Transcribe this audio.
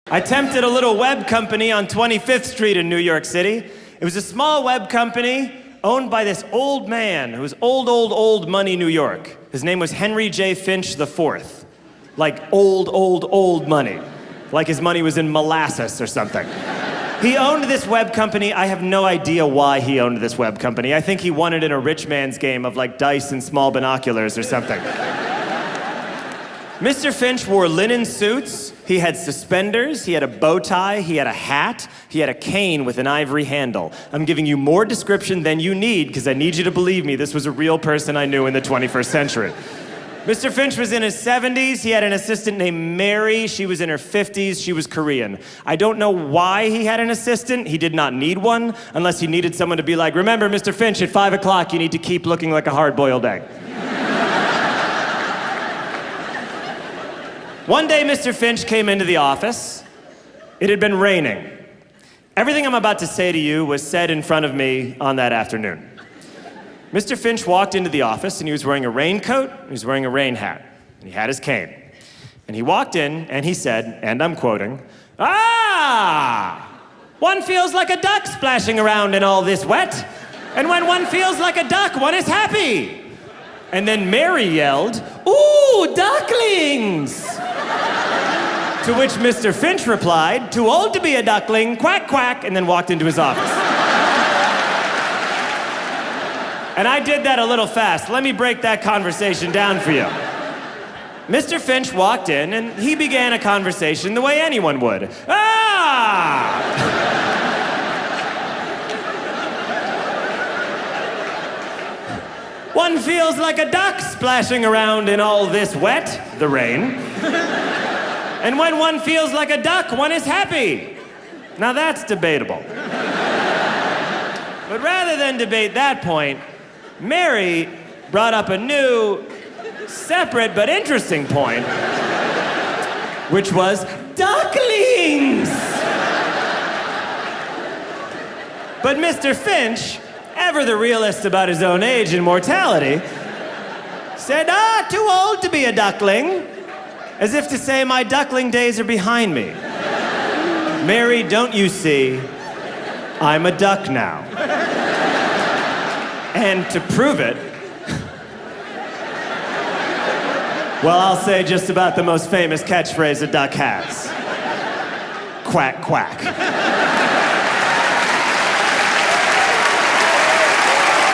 I attempted a little web company on 25th Street in New York City. It was a small web company owned by this old man who was old money New York. His name was Henry J. Finch IV. Like old money. Like his money was in molasses or something. He owned this web company. I have no idea why he owned this web company. I think he won it in a rich man's game of like dice and small binoculars or something. Mr. Finch wore linen suits, he had suspenders, he had a bow tie, he had a hat, he had a cane with an ivory handle. I'm giving you more description than you need because I need you to believe me, this was a real person I knew in the 21st century. Mr. Finch was in his 70s, he had an assistant named Mary, she was in her 50s, she was Korean. I don't know why he had an assistant, he did not need one, unless he needed someone to be like, remember Mr. Finch, at 5 o'clock you need to keep looking like a hard-boiled egg. One day, Mr. Finch came into the office. It had been raining. Everything I'm about to say to you was said in front of me on that afternoon. Mr. Finch walked into the office, and he was wearing a raincoat, he was wearing a rain hat, and he had his cane. And he walked in, and he said, and I'm quoting, "Ah! One feels like a duck splashing around in all this wet. And when one feels like a duck, one is happy." And then Mary yelled, "Ooh, ducklings!" To which Mr. Finch replied, "Too old to be a duckling, quack, quack," and then walked into his office. And I did that a little fast. Let me break that conversation down for you. Mr. Finch walked in, and he began a conversation the way anyone would. "Ah! One feels like a duck splashing around in all this wet," the rain. "And when one feels like a duck, one is happy." Now that's debatable. But rather than debate that point, Mary brought up a new, separate but interesting point, which was ducklings. But Mr. Finch, ever the realist about his own age and mortality, said, "Too old to be a duckling," as if to say, my duckling days are behind me. "Mary, don't you see, I'm a duck now." And to prove it, well, I'll say just about the most famous catchphrase a duck has. Quack, quack.